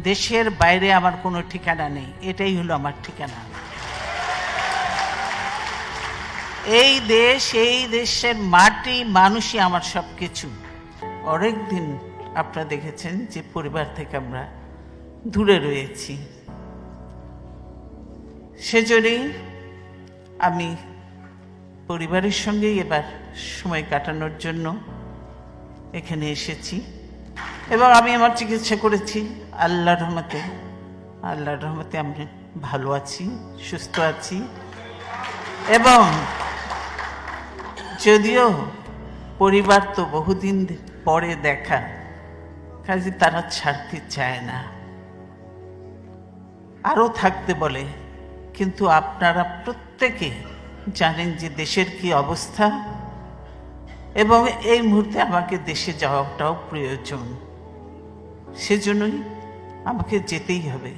দেশের বাইরে আমার কোনো ঠিকানা নেই, এটাই হলো আমার ঠিকানা। এই দেশ, এই দেশের মাটি, মানুষই আমার সব কিছু। অনেক দিন আপনারা দেখেছেন যে পরিবার থেকে আমরা দূরে রয়েছি, সেজন্যই আমি পরিবারের সঙ্গেই এবার সময় কাটানোর জন্য এখানে এসেছি এবং আমি আমার চিকিৎসা করেছি। আল্লাহর রহমতে আমি ভালো আছি, সুস্থ আছি। এবং যদিও পরিবার তো বহুদিন পরে দেখা, কাজে তারা ছাড়তে চায় না, আরও থাকতে বলে। কিন্তু আপনারা প্রত্যেকে জানেন যে দেশের কি অবস্থা, এবং এই মুহূর্তে আমাকে দেশে যাওয়াটাও প্রয়োজন, সেজন্যই আমাকে যেতেই হবে।